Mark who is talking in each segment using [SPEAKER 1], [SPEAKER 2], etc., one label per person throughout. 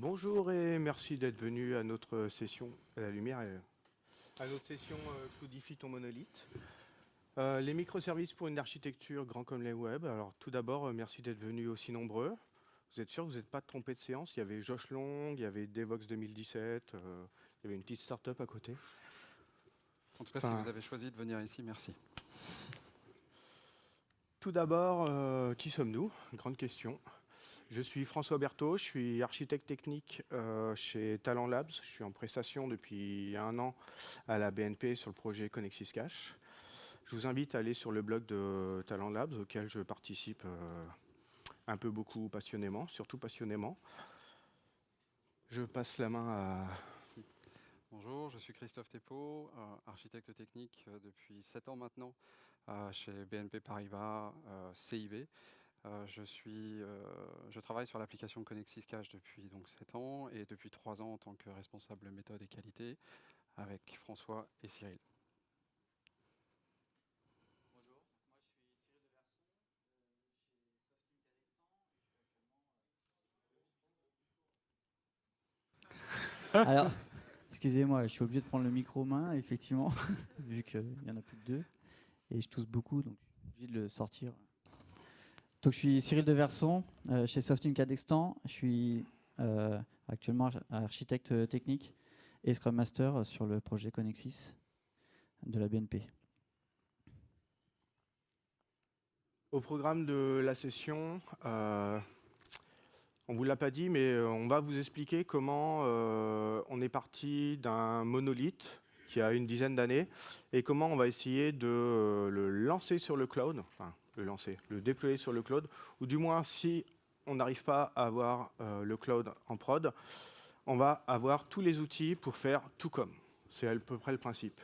[SPEAKER 1] Bonjour et merci d'être venu à notre session à la lumière, à notre session Cloudifie ton monolithe. Les microservices pour une architecture grand comme les web. Alors tout d'abord, merci d'être venus aussi nombreux. Vous êtes sûr que vous n'êtes pas trompé de séance? Il y avait Josh Long, il y avait Devox 2017, il y avait une petite start-up à côté.
[SPEAKER 2] En tout cas, si vous avez choisi de venir ici, merci.
[SPEAKER 1] Tout d'abord, qui sommes-nous? Grande question. Je suis François Berthaud, je suis architecte technique chez Talent Labs. Je suis en prestation depuis 1 an à la BNP sur le projet Connexis Cache. Je vous invite à aller sur le blog de Talent Labs auquel je participe un peu beaucoup passionnément, surtout passionnément. Je passe la main à...
[SPEAKER 2] Bonjour, je suis Christophe Thépeau, architecte technique depuis 7 ans maintenant chez BNP Paribas CIB. Je travaille sur l'application Connexis Cache depuis donc 7 ans et depuis 3 ans en tant que responsable méthode et qualité avec François et Cyril.
[SPEAKER 3] Bonjour, moi je suis Cyril Deverson chez Softeam Cadextan. Alors, excusez-moi, je suis obligé de prendre le micro main, effectivement, vu qu'il n'y en a plus que 2. Et je tousse beaucoup, donc je suis obligé de le sortir. Donc je suis Cyril Deverson chez Softeam Cadextan. Je suis actuellement architecte technique et Scrum Master sur le projet Connexis de la BNP.
[SPEAKER 1] Au programme de la session, on ne vous l'a pas dit, mais on va vous expliquer comment on est parti d'un monolithe qui a une dizaine d'années et comment on va essayer de le lancer sur le cloud, enfin le déployer sur le cloud, ou du moins si on n'arrive pas à avoir le cloud en prod, on va avoir tous les outils pour faire tout comme. C'est à peu près le principe.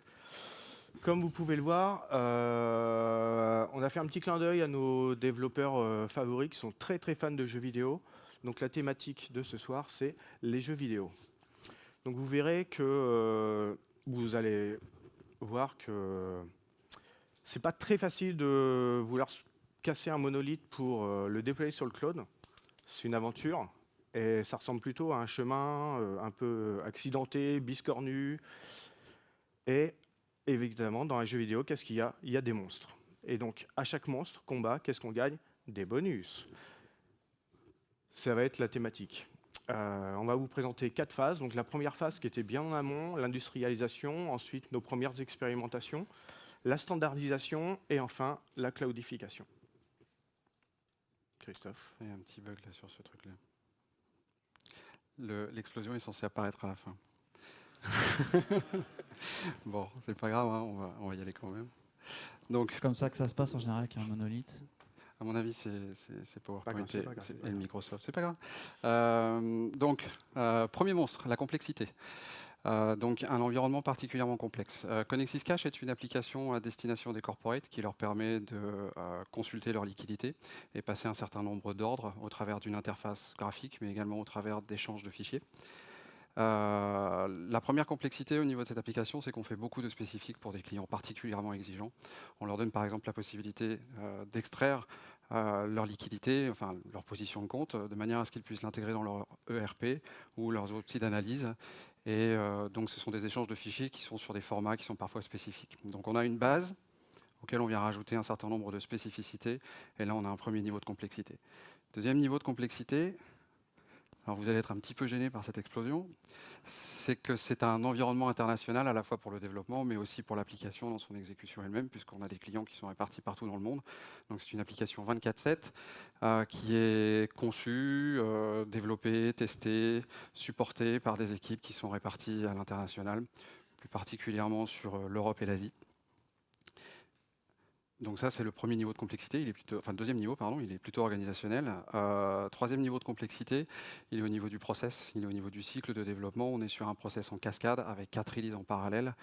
[SPEAKER 1] Comme vous pouvez le voir, on a fait un petit clin d'œil à nos développeurs favoris qui sont très très fans de jeux vidéo. Donc la thématique de ce soir, c'est les jeux vidéo. Donc vous verrez que vous allez voir que c'est pas très facile de vouloir casser un monolithe pour le déployer sur le cloud. C'est une aventure et ça ressemble plutôt à un chemin un peu accidenté, biscornu. Et évidemment, dans un jeu vidéo, qu'est-ce qu'il y a? Il y a des monstres. Et donc, à chaque monstre, combat, qu'est-ce qu'on gagne? Des bonus. Ça va être la thématique. On va vous présenter 4 phases. Donc, la première phase qui était bien en amont, l'industrialisation, ensuite nos premières expérimentations, la standardisation et enfin la cloudification. Christophe.
[SPEAKER 2] Il y a un petit bug là sur ce truc-là. L'explosion est censée apparaître à la fin. Bon, c'est pas grave, hein, on va y aller quand même. Donc,
[SPEAKER 3] C'est comme ça que ça se passe en général avec un monolithe.
[SPEAKER 2] à mon avis, c'est PowerPoint
[SPEAKER 1] C'est pas grave,
[SPEAKER 2] et le Microsoft. C'est pas grave. Premier monstre, la complexité. Donc, un environnement particulièrement complexe. Connexis Cache est une application à destination des corporates qui leur permet de consulter leur liquidité et passer un certain nombre d'ordres au travers d'une interface graphique, mais également au travers d'échanges de fichiers. La première complexité au niveau de cette application, c'est qu'on fait beaucoup de spécifiques pour des clients particulièrement exigeants. On leur donne par exemple la possibilité d'extraire leur liquidité, enfin leur position de compte, de manière à ce qu'ils puissent l'intégrer dans leur ERP ou leurs outils d'analyse. Et donc ce sont des échanges de fichiers qui sont sur des formats qui sont parfois spécifiques. Donc on a une base auquel on vient rajouter un certain nombre de spécificités, et là on a un premier niveau de complexité. Deuxième niveau de complexité, alors vous allez être un petit peu gêné par cette explosion, c'est que c'est un environnement international à la fois pour le développement, mais aussi pour l'application dans son exécution elle-même, puisqu'on a des clients qui sont répartis partout dans le monde. Donc c'est une application 24/7 qui est conçue, développée, testée, supportée par des équipes qui sont réparties à l'international, plus particulièrement sur l'Europe et l'Asie. Donc ça, c'est le premier niveau de complexité, le deuxième niveau, pardon, il est plutôt organisationnel. Troisième niveau de complexité, il est au niveau du process, il est au niveau du cycle de développement. On est sur un process en cascade avec 4 releases en parallèle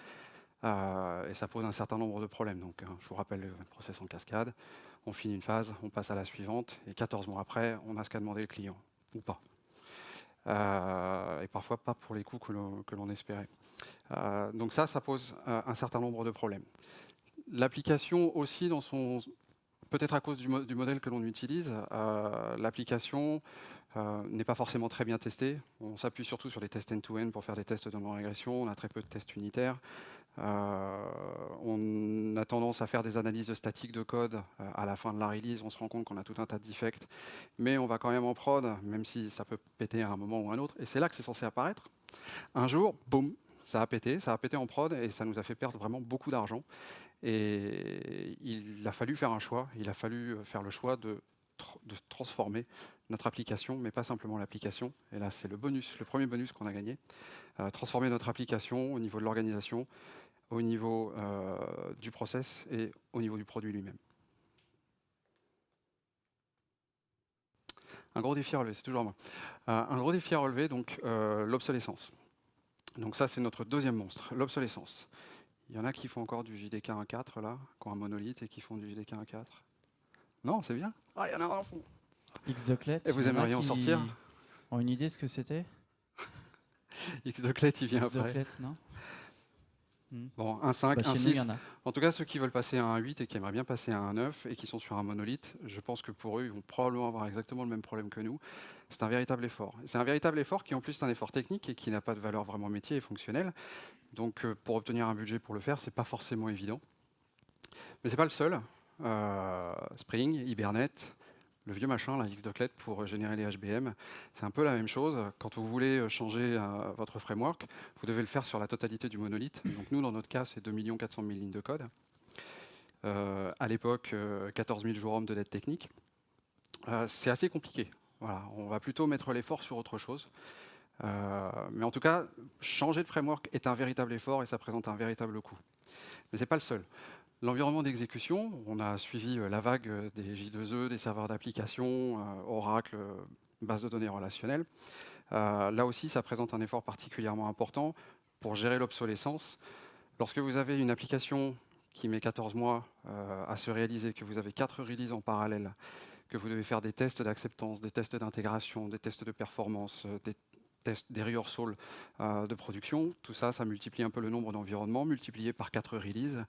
[SPEAKER 2] et ça pose un certain nombre de problèmes. Donc je vous rappelle le process en cascade, on finit une phase, on passe à la suivante et 14 mois après, on a ce qu'a demandé le client, ou pas. Et parfois pas pour les coûts que l'on espérait. Donc ça pose un certain nombre de problèmes. L'application aussi, dans son peut-être à cause du modèle que l'on utilise, l'application n'est pas forcément très bien testée. On s'appuie surtout sur les tests end-to-end pour faire des tests de non-régression. On a très peu de tests unitaires. On a tendance à faire des analyses statiques de code à la fin de la release. On se rend compte qu'on a tout un tas de defects. Mais on va quand même en prod, même si ça peut péter à un moment ou à un autre. Et c'est là que c'est censé apparaître. Un jour, boum, ça a pété en prod et ça nous a fait perdre vraiment beaucoup d'argent. Et il a fallu faire un choix. Il a fallu faire le choix de transformer notre application, mais pas simplement l'application. Et là, c'est le premier bonus qu'on a gagné. Transformer notre application au niveau de l'organisation, au niveau du process et au niveau du produit lui-même. Un gros défi à relever, c'est toujours à moi. Un gros défi à relever, donc l'obsolescence. Donc ça, c'est notre deuxième monstre, l'obsolescence. Il y en a qui font encore du JDK 1.4 là, qui ont un monolithe et qui font du JDK 1.4. Non, c'est bien. Ah, il y en a un fond.
[SPEAKER 3] Xdoclet.
[SPEAKER 2] Et vous aimeriez en sortir?
[SPEAKER 3] Ont une idée de ce que c'était?
[SPEAKER 2] Xdoclet, il vient après.
[SPEAKER 3] Xdoclet, non?
[SPEAKER 2] Bon, 1.5, 1.6. En tout cas, ceux qui veulent passer à 1.8 et qui aimeraient bien passer à 1.9 et qui sont sur un monolithe, je pense que pour eux, ils vont probablement avoir exactement le même problème que nous. C'est un véritable effort. C'est un véritable effort qui, en plus, est un effort technique et qui n'a pas de valeur vraiment métier et fonctionnelle. Donc, pour obtenir un budget pour le faire, c'est pas forcément évident. Mais c'est pas le seul. Spring, Hibernate, le vieux machin, la Xdoclet, pour générer les HBM, c'est un peu la même chose. Quand vous voulez changer votre framework, vous devez le faire sur la totalité du monolithe. Donc nous, dans notre cas, c'est 2 400 000 lignes de code. À l'époque, 14 000 jours hommes de dette technique. C'est assez compliqué. Voilà, on va plutôt mettre l'effort sur autre chose. Mais en tout cas, changer de framework est un véritable effort et ça présente un véritable coût. Mais ce n'est pas le seul. L'environnement d'exécution, on a suivi la vague des J2E, des serveurs d'application, Oracle, base de données relationnelles. Là aussi, ça présente un effort particulièrement important pour gérer l'obsolescence. Lorsque vous avez une application qui met 14 mois à se réaliser, que vous avez 4 releases en parallèle, que vous devez faire des tests d'acceptance, des tests d'intégration, des tests de performance, des rehearsals de production, tout ça, ça multiplie un peu le nombre d'environnements, multiplié par 4 releases.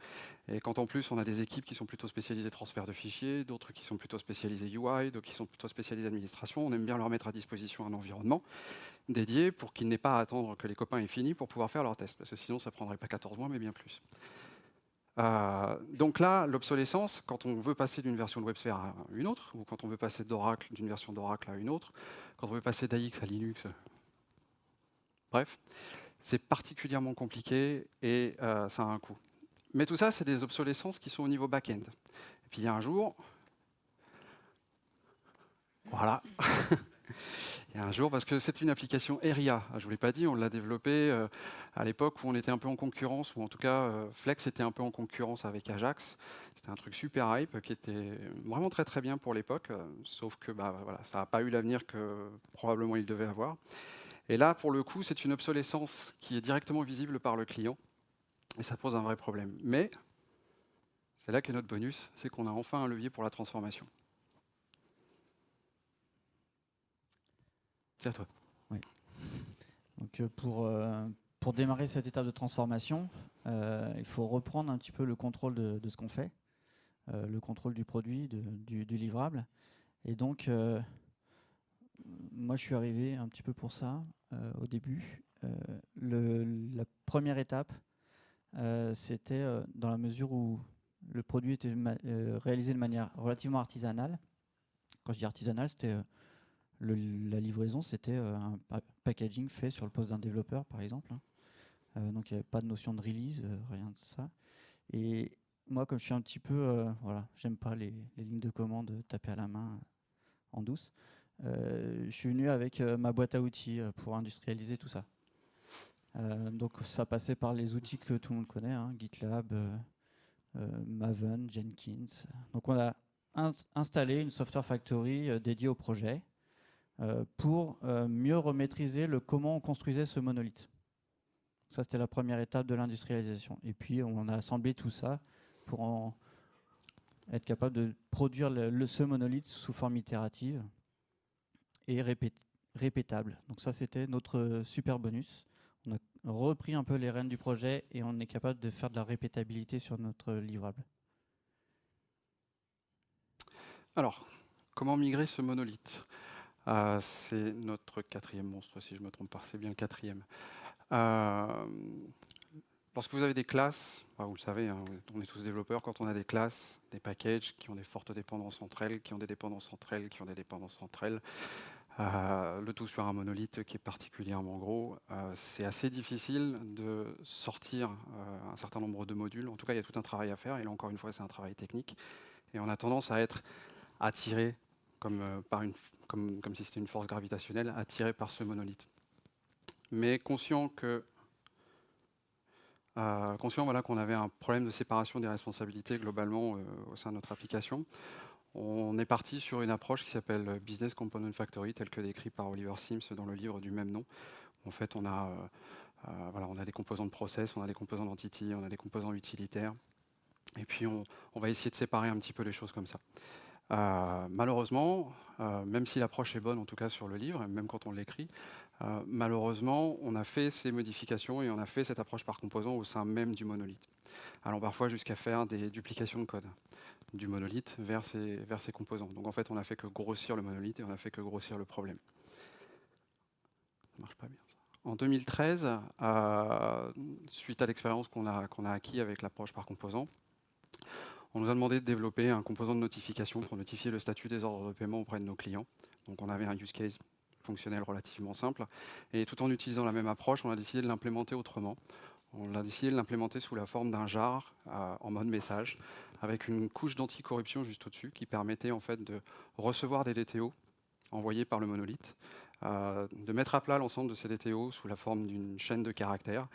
[SPEAKER 2] Et quand en plus on a des équipes qui sont plutôt spécialisées transfert de fichiers, d'autres qui sont plutôt spécialisées UI, d'autres qui sont plutôt spécialisées administration, on aime bien leur mettre à disposition un environnement dédié pour qu'ils n'aient pas à attendre que les copains aient fini pour pouvoir faire leurs tests, parce que sinon ça ne prendrait pas 14 mois, mais bien plus. Donc là, l'obsolescence, quand on veut passer d'une version de WebSphere à une autre, ou quand on veut passer d'Oracle, d'une version d'Oracle à une autre, quand on veut passer d'AX à Linux, bref, c'est particulièrement compliqué et ça a un coût. Mais tout ça, c'est des obsolescences qui sont au niveau back-end. Et puis il y a un jour, voilà, il y a un jour, parce que c'est une application ERIA, je ne vous l'ai pas dit, on l'a développée à l'époque où on était un peu en concurrence, ou en tout cas Flex était un peu en concurrence avec Ajax. C'était un truc super hype qui était vraiment très très bien pour l'époque, sauf que voilà, ça n'a pas eu l'avenir que probablement il devait avoir. Et là, pour le coup, c'est une obsolescence qui est directement visible par le client, et ça pose un vrai problème. Mais c'est là qu'est notre bonus, c'est qu'on a enfin un levier pour la transformation. C'est à toi.
[SPEAKER 3] Oui. Donc pour démarrer cette étape de transformation, il faut reprendre un petit peu le contrôle de ce qu'on fait, le contrôle du produit, du livrable. Et donc, moi, je suis arrivé un petit peu pour ça au début. La première étape, c'était dans la mesure où le produit était réalisé de manière relativement artisanale. Quand je dis artisanale, c'était la livraison, c'était un packaging fait sur le poste d'un développeur, par exemple. Donc, il n'y avait pas de notion de release, rien de ça. Et moi, comme je suis un petit peu... voilà, j'aime pas les lignes de commande tapées à la main en douce. Je suis venu avec ma boîte à outils pour industrialiser tout ça. Donc ça passait par les outils que tout le monde connaît, hein, GitLab, Maven, Jenkins. Donc on a installé une software factory dédiée au projet pour mieux remaîtriser le comment on construisait ce monolithe. Ça, c'était la première étape de l'industrialisation. Et puis on a assemblé tout ça pour être capable de produire ce monolithe sous forme itérative et répétable. Donc ça, c'était notre super bonus. On a repris un peu les rênes du projet et on est capable de faire de la répétabilité sur notre livrable.
[SPEAKER 2] Alors, comment migrer ce monolithe? C'est notre 4e monstre, si je ne me trompe pas, c'est bien le 4e. Lorsque vous avez des classes, vous le savez, hein, on est tous développeurs, quand on a des classes, des packages qui ont des fortes dépendances entre elles, qui ont des dépendances entre elles, qui ont des dépendances entre elles, le tout sur un monolithe qui est particulièrement gros, c'est assez difficile de sortir un certain nombre de modules. En tout cas, il y a tout un travail à faire, et là encore une fois, c'est un travail technique. Et on a tendance à être attiré, comme si c'était une force gravitationnelle, attiré par ce monolithe. Mais conscient voilà, qu'on avait un problème de séparation des responsabilités globalement au sein de notre application, on est parti sur une approche qui s'appelle Business Component Factory, telle que décrite par Oliver Sims dans le livre du même nom. En fait, on a des composants de process, on a des composants d'entity, on a des composants utilitaires, et puis on va essayer de séparer un petit peu les choses comme ça. Malheureusement, même si l'approche est bonne, en tout cas sur le livre, même quand on l'écrit, malheureusement, on a fait ces modifications et on a fait cette approche par composant au sein même du monolithe. Allant parfois jusqu'à faire des duplications de code du monolithe vers ses composants. Donc en fait, on n'a fait que grossir le monolithe et on n'a fait que grossir le problème. Ça marche pas bien, ça. En 2013, suite à l'expérience qu'on a acquis avec l'approche par composant, on nous a demandé de développer un composant de notification pour notifier le statut des ordres de paiement auprès de nos clients. Donc on avait un use case fonctionnel relativement simple. Et tout en utilisant la même approche, on a décidé de l'implémenter autrement. On a décidé de l'implémenter sous la forme d'un jar en mode message, avec une couche d'anticorruption juste au-dessus qui permettait en fait de recevoir des DTO envoyés par le monolithe, de mettre à plat l'ensemble de ces DTO sous la forme d'une chaîne de caractères,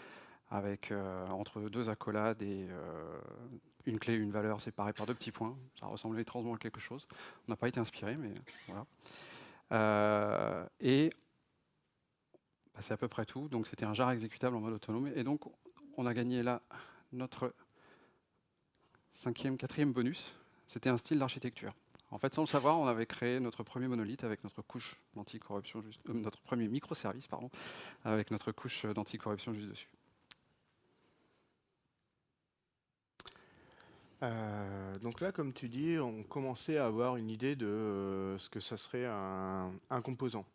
[SPEAKER 2] avec entre 2 accolades et une clé et une valeur séparées par 2 petits points. Ça ressemblait étrangement à quelque chose. On n'a pas été inspiré, mais voilà. C'est à peu près tout. Donc c'était un jar exécutable en mode autonome. Et donc on a gagné là notre 4e bonus. C'était un style d'architecture. En fait, sans le savoir, on avait créé notre premier monolithe avec notre couche d'anticorruption, notre premier microservice, pardon, avec notre couche d'anticorruption juste dessus.
[SPEAKER 1] Donc là, comme tu dis, on commençait à avoir une idée de ce que ça serait un composant.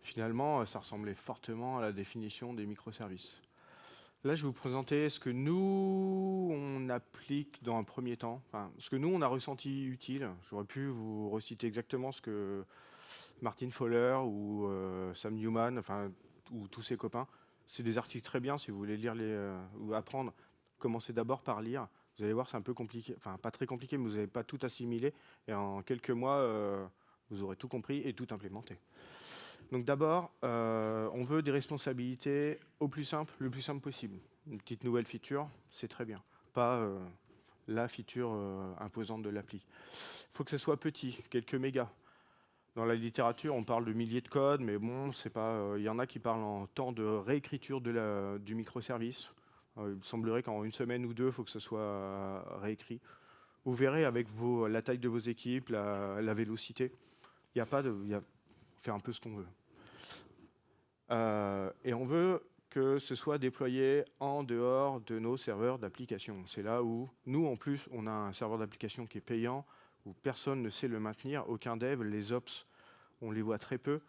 [SPEAKER 1] Finalement, ça ressemblait fortement à la définition des microservices. Là, je vais vous présenter ce que nous, on applique dans un premier temps. Enfin, ce que nous, on a ressenti utile. J'aurais pu vous reciter exactement ce que Martin Fowler ou Sam Newman, ou tous ses copains. C'est des articles très bien si vous voulez lire ou apprendre. Commencez d'abord par lire. Vous allez voir, c'est un peu compliqué. Enfin, pas très compliqué, mais vous n'avez pas tout assimilé. Et en quelques mois, vous aurez tout compris et tout implémenté. Donc d'abord, on veut des responsabilités le plus simple possible. Une petite nouvelle feature, c'est très bien. Pas la feature imposante de l'appli. Il faut que ce soit petit, quelques mégas. Dans la littérature, on parle de milliers de codes, mais bon, c'est pas. Il y en a qui parlent en temps de réécriture du microservice. Il semblerait qu'en 1 semaine ou 2, il faut que ce soit réécrit. Vous verrez avec la taille de vos équipes, la vélocité. Il n'y a pas de. On fait un peu ce qu'on veut. Et on veut que ce soit déployé en dehors de nos serveurs d'application. C'est là où, nous, en plus, on a un serveur d'application qui est payant, où personne ne sait le maintenir, aucun dev, les ops, on les voit très peu.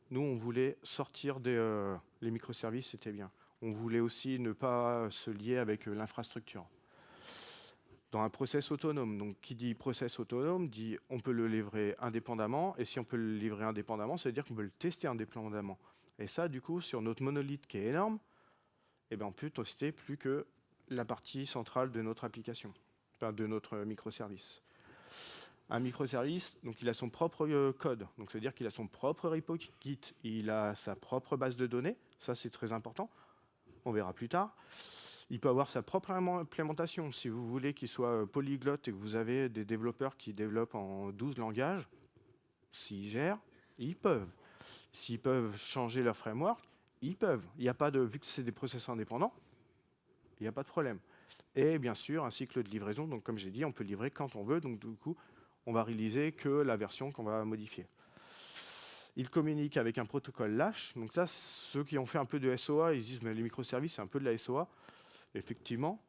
[SPEAKER 1] Nous, on voulait sortir les microservices, c'était bien. On voulait aussi ne pas se lier avec l'infrastructure. Dans un process autonome, donc qui dit process autonome, dit on peut le livrer indépendamment, et si on peut le livrer indépendamment, ça veut dire qu'on peut le tester indépendamment. Et ça, du coup, sur notre monolithe qui est énorme, on peut tester plus que la partie centrale de notre application, de notre microservice. Un microservice, donc il a son propre code, donc ça veut dire qu'il a son propre repo Git, il a sa propre base de données, ça c'est très important, on verra plus tard. Il peut avoir sa propre implémentation. Si vous voulez qu'il soit polyglotte et que vous avez des développeurs qui développent en 12 langages, s'ils gèrent, ils peuvent. S'ils peuvent changer leur framework, ils peuvent. Il n'y a pas de, vu que c'est des process indépendants, il n'y a pas de problème. Et bien sûr, un cycle de livraison. Donc, comme j'ai dit, on peut livrer quand on veut. Donc, du coup, on va réaliser que la version qu'on va modifier. Il communique avec un protocole Lash. Donc là, ceux qui ont fait un peu de SOA, ils disent mais les microservices, c'est un peu de la SOA. Effectivement.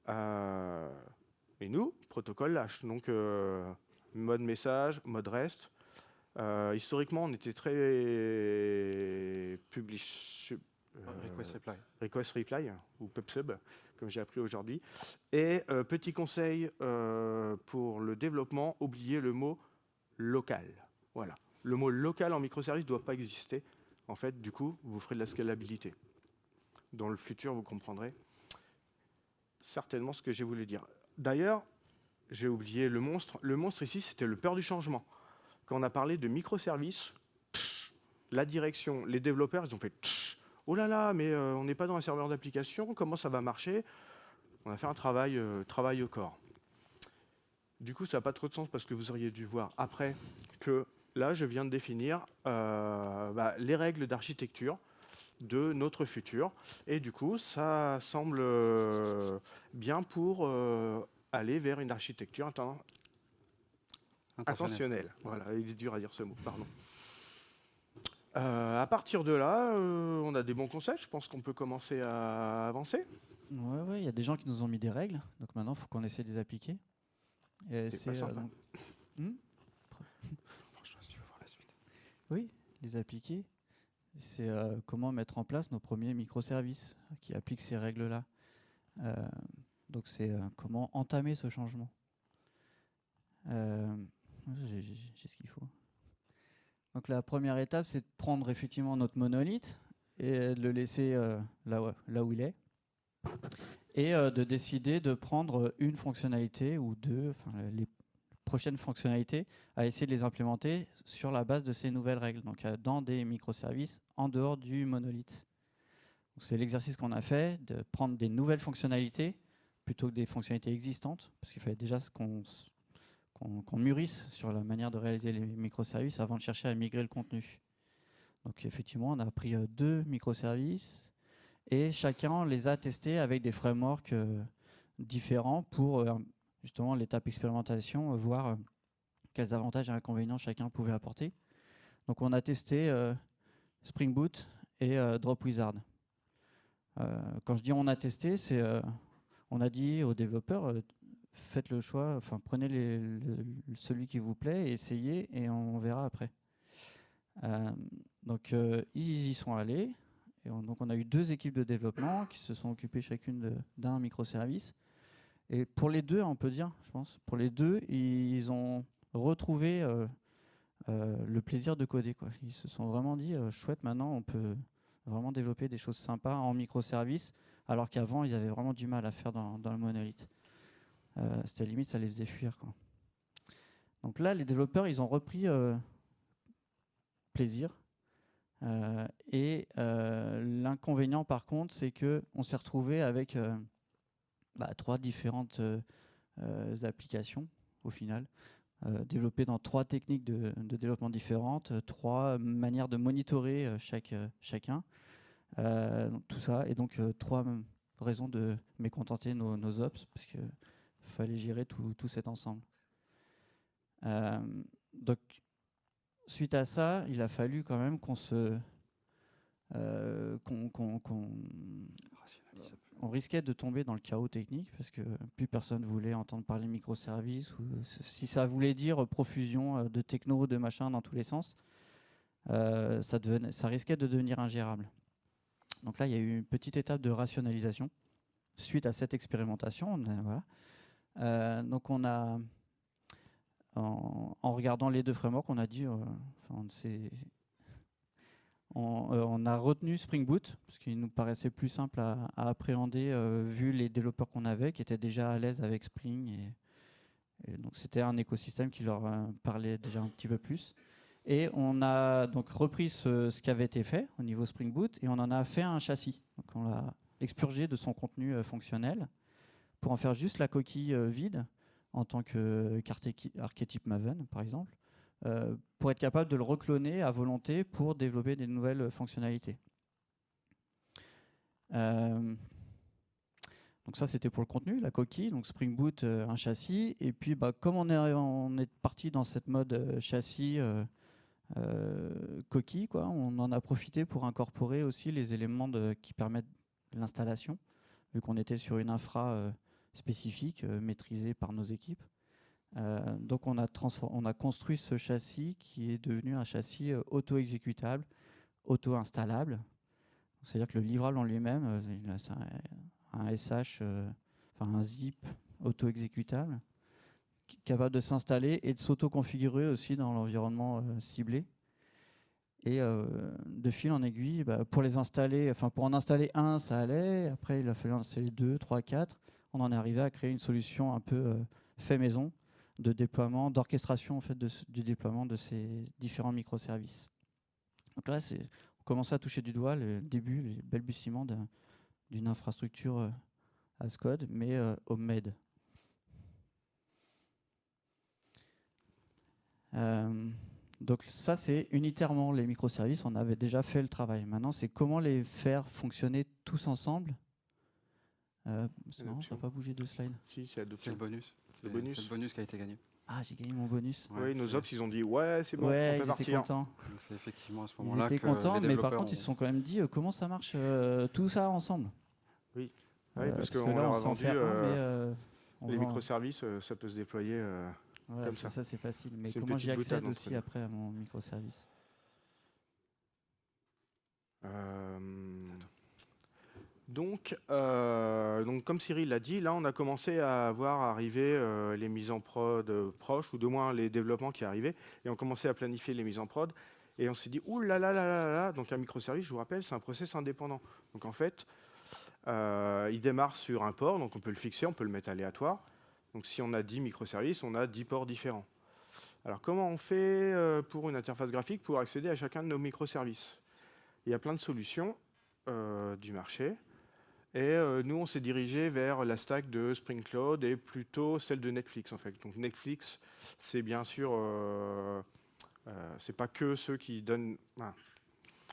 [SPEAKER 1] Et nous, protocole Lash. Donc, mode message, mode REST. Historiquement, on était très
[SPEAKER 2] Request reply.
[SPEAKER 1] request reply ou pub-sub, comme j'ai appris aujourd'hui. Et petit conseil pour le développement, oubliez le mot local. Voilà. Le mot local en microservice ne doit pas exister. En fait, du coup, vous ferez de la scalabilité. Dans le futur, vous comprendrez certainement ce que j'ai voulu dire. D'ailleurs, j'ai oublié le monstre. Le monstre ici, c'était le peur du changement. Quand on a parlé de microservices, la direction, les développeurs, ils ont fait oh là là, mais on n'est pas dans un serveur d'application, comment ça va marcher? On a fait un travail au corps. Du coup, ça n'a pas trop de sens parce que vous auriez dû voir après que là, je viens de définir les règles d'architecture de notre futur. Et du coup, ça semble bien pour aller vers une architecture intentionnelle. Voilà, il est dur à dire ce mot, pardon. À partir de là, on a des bons conseils. Je pense qu'on peut commencer à avancer.
[SPEAKER 3] Ouais, il y a des gens qui nous ont mis des règles, donc maintenant il faut qu'on essaie de les appliquer. Et
[SPEAKER 1] C'est pas sympa.
[SPEAKER 2] Franchement, si tu veux voir la suite.
[SPEAKER 3] Oui, les appliquer. C'est comment mettre en place nos premiers microservices qui appliquent ces règles-là. Donc c'est comment entamer ce changement. J'ai ce qu'il faut. Donc la première étape, c'est de prendre effectivement notre monolithe et de le laisser là où il est. Et de décider de prendre une fonctionnalité ou deux, les prochaines fonctionnalités, à essayer de les implémenter sur la base de ces nouvelles règles, donc dans des microservices en dehors du monolithe. C'est l'exercice qu'on a fait, de prendre des nouvelles fonctionnalités plutôt que des fonctionnalités existantes, parce qu'il fallait déjà qu'on mûrisse sur la manière de réaliser les microservices avant de chercher à migrer le contenu. Donc effectivement, on a pris 2 microservices et chacun les a testés avec des frameworks différents pour justement l'étape expérimentation, voir quels avantages et inconvénients chacun pouvait apporter. Donc on a testé Spring Boot et Drop Wizard. Quand je dis on a testé, c'est on a dit aux développeurs faites le choix, prenez celui qui vous plaît, essayez et on verra après. Donc ils y sont allés. Et donc on a eu 2 équipes de développement qui se sont occupées chacune d'un microservice. Et pour les 2, on peut dire, je pense, pour les 2, ils ont retrouvé le plaisir de coder, quoi. Ils se sont vraiment dit, chouette, maintenant on peut vraiment développer des choses sympas en microservices, alors qu'avant ils avaient vraiment du mal à faire dans le monolithe. C'était limite, ça les faisait fuir, quoi. Donc là, les développeurs, ils ont repris plaisir. L'inconvénient par contre, c'est qu'on s'est retrouvé avec 3 différentes applications au final, développées dans 3 techniques de développement différentes, 3 manières de monitorer chacun, tout ça, et donc 3 raisons de mécontenter nos ops, parce qu'il fallait gérer tout cet ensemble. Donc suite à ça, il a fallu quand même on risquait de tomber dans le chaos technique parce que plus personne voulait entendre parler de microservices, ou si ça voulait dire profusion de techno, de machin dans tous les sens, ça risquait de devenir ingérable. Donc là, il y a eu une petite étape de rationalisation suite à cette expérimentation. Donc on a en regardant les 2 frameworks, on a dit, on a retenu Spring Boot, parce qu'il nous paraissait plus simple à appréhender vu les développeurs qu'on avait, qui étaient déjà à l'aise avec Spring. Et donc c'était un écosystème qui leur parlait déjà un petit peu plus. Et on a donc repris ce qui avait été fait au niveau Spring Boot, et on en a fait un châssis. Donc on l'a expurgé de son contenu fonctionnel pour en faire juste la coquille vide, en tant qu'archétype Maven, par exemple, pour être capable de le recloner à volonté pour développer des nouvelles fonctionnalités. Donc ça, c'était pour le contenu, la coquille, donc Spring Boot, un châssis. Et puis, comme on est parti dans cette mode châssis coquille, quoi, on en a profité pour incorporer aussi les éléments qui permettent l'installation, vu qu'on était sur une infra spécifique, maîtrisée par nos équipes. Donc on a construit ce châssis qui est devenu un châssis auto-exécutable, auto-installable. C'est-à-dire que le livrable en lui-même, c'est un SH, enfin un zip auto-exécutable, capable de s'installer et de s'auto-configurer aussi dans l'environnement ciblé. Et de fil en aiguille, pour les installer, enfin pour en installer un, ça allait. Après, il a fallu en installer 2, 3, 4. On en est arrivé à créer une solution un peu fait maison de déploiement, d'orchestration en fait du déploiement de ces différents microservices. Donc là, on commence à toucher du doigt le début, les balbutiements d'une infrastructure as code, mais homemade. Donc ça, c'est unitairement les microservices. On avait déjà fait le travail. Maintenant, c'est comment les faire fonctionner tous ensemble. C'est marrant, ça n'a pas bougé de slide.
[SPEAKER 1] Si, c'est
[SPEAKER 2] C'est le bonus.
[SPEAKER 1] Le bonus.
[SPEAKER 2] C'est le bonus qui a été gagné.
[SPEAKER 3] Ah, j'ai gagné mon bonus.
[SPEAKER 1] Oui, nos ops, ils ont dit ouais, c'est bon,
[SPEAKER 3] Ouais,
[SPEAKER 1] on peut
[SPEAKER 3] ils étaient
[SPEAKER 1] partir.
[SPEAKER 3] contents.
[SPEAKER 2] Donc c'est effectivement à ce
[SPEAKER 3] Ils
[SPEAKER 2] moment-là
[SPEAKER 3] étaient
[SPEAKER 2] que
[SPEAKER 3] contents,
[SPEAKER 2] les
[SPEAKER 3] mais par
[SPEAKER 2] développeurs
[SPEAKER 3] contre, ils se sont quand même dit comment ça marche tout ça ensemble.
[SPEAKER 1] Oui, ouais, parce
[SPEAKER 3] que
[SPEAKER 1] qu'on
[SPEAKER 3] là,
[SPEAKER 1] leur
[SPEAKER 3] on
[SPEAKER 1] a
[SPEAKER 3] s'en
[SPEAKER 1] vendu
[SPEAKER 3] fait un, mais
[SPEAKER 1] les microservices, ça peut se déployer
[SPEAKER 3] voilà,
[SPEAKER 1] comme ça.
[SPEAKER 3] Ça, c'est facile. Mais
[SPEAKER 1] C'est une
[SPEAKER 3] comment
[SPEAKER 1] petite
[SPEAKER 3] j'y accède
[SPEAKER 1] boutade
[SPEAKER 3] aussi
[SPEAKER 1] entre
[SPEAKER 3] après à mon microservice?
[SPEAKER 1] Donc, comme Cyril l'a dit, là, on a commencé à voir arriver les mises en prod proches, ou de moins les développements qui arrivaient, et on commençait à planifier les mises en prod. Et on s'est dit, ouh là là là là là, donc un microservice, je vous rappelle, c'est un process indépendant. Donc en fait, il démarre sur un port, donc on peut le fixer, on peut le mettre aléatoire. Donc si on a 10 microservices, on a 10 ports différents. Alors comment on fait pour une interface graphique pour accéder à chacun de nos microservices? Il y a plein de solutions du marché. Et nous, on s'est dirigé vers la stack de Spring Cloud et plutôt celle de Netflix, en fait. Donc Netflix, c'est bien sûr, c'est pas que ceux qui donnent.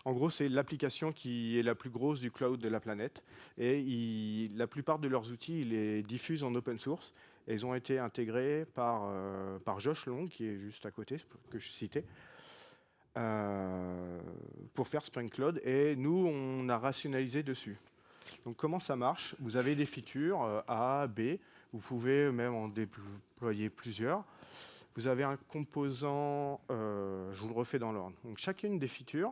[SPEAKER 1] En gros, c'est l'application qui est la plus grosse du cloud de la planète. Et la plupart de leurs outils, ils les diffusent en open source. Et ils ont été intégrés par Josh Long, qui est juste à côté, que je citais, pour faire Spring Cloud. Et nous, on a rationalisé dessus. Donc comment ça marche? Vous avez des features A, B, vous pouvez même en déployer plusieurs. Vous avez un composant, je vous le refais dans l'ordre. Donc chacune des features,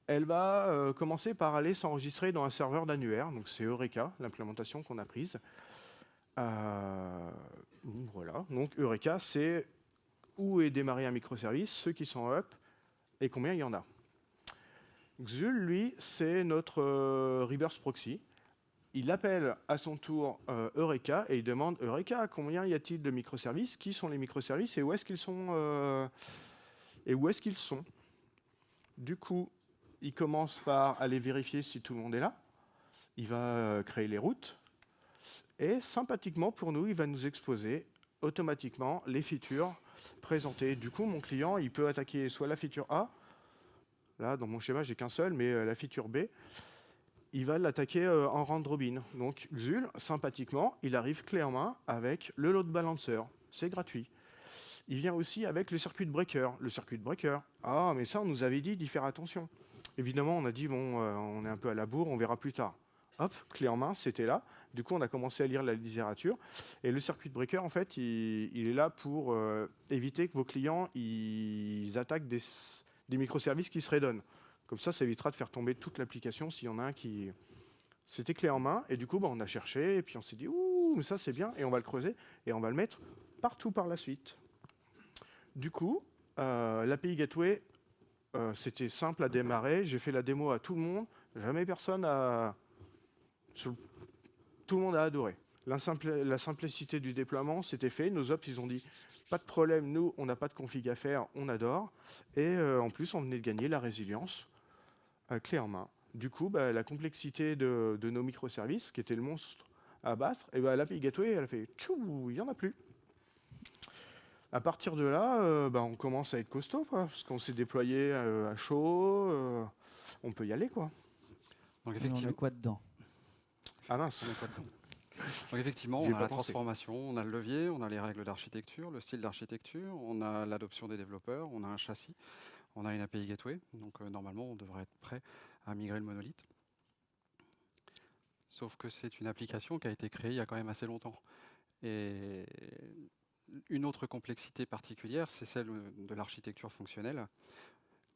[SPEAKER 1] elle va commencer par aller s'enregistrer dans un serveur d'annuaire. Donc c'est Eureka, l'implémentation qu'on a prise. Voilà. Donc Eureka, c'est où est démarré un microservice, ceux qui sont up et combien il y en a. Xul, lui, c'est notre reverse proxy. Il appelle à son tour Eureka et il demande Eureka, combien y a-t-il de microservices? Qui sont les microservices et où est-ce qu'ils sont Du coup, il commence par aller vérifier si tout le monde est là. Il va créer les routes. Et sympathiquement pour nous, il va nous exposer automatiquement les features présentées. Du coup, mon client, il peut attaquer soit la feature A. Là, dans mon schéma, j'ai qu'un seul, mais la feature B, il va l'attaquer en round robin. Donc, Xul, sympathiquement, il arrive clé en main avec le load balancer. C'est gratuit. Il vient aussi avec le circuit breaker. Le circuit breaker, ah, mais ça, on nous avait dit d'y faire attention. Évidemment, on a dit, bon, on est un peu à la bourre, on verra plus tard. Hop, clé en main, c'était là. Du coup, on a commencé à lire la littérature. Et le circuit breaker, en fait, il est là pour éviter que vos clients ils attaquent des microservices qui se redonnent. Comme ça évitera de faire tomber toute l'application s'il y en a un qui... C'était clé en main, et du coup, on a cherché, et puis on s'est dit, ouh, mais ça c'est bien, et on va le creuser, et on va le mettre partout par la suite. Du coup, l'API Gateway, c'était simple à démarrer, j'ai fait la démo à tout le monde, jamais personne a... Tout le monde a adoré. La simplicité du déploiement, c'était fait. Nos ops, ils ont dit, pas de problème, nous, on n'a pas de config à faire, on adore. Et en plus, on venait de gagner la résilience, clé en main. Du coup, la complexité de nos microservices, qui était le monstre à battre, et l'API Gateway, elle a fait, tchou, il n'y en a plus. À partir de là, on commence à être costaud, quoi, parce qu'on s'est déployé à chaud, on peut y aller, quoi.
[SPEAKER 2] Donc
[SPEAKER 3] Et on met quoi dedans?
[SPEAKER 1] Ah mince.
[SPEAKER 2] Donc effectivement,
[SPEAKER 1] J'y ai
[SPEAKER 2] on a
[SPEAKER 1] pas
[SPEAKER 2] la
[SPEAKER 1] pensé.
[SPEAKER 2] transformation, on a le levier, on a les règles d'architecture, le style d'architecture, on a l'adoption des développeurs, on a un châssis, on a une API Gateway. Donc normalement, on devrait être prêt à migrer le monolithe. Sauf que c'est une application qui a été créée il y a quand même assez longtemps. Et Une autre complexité particulière, c'est celle de l'architecture fonctionnelle.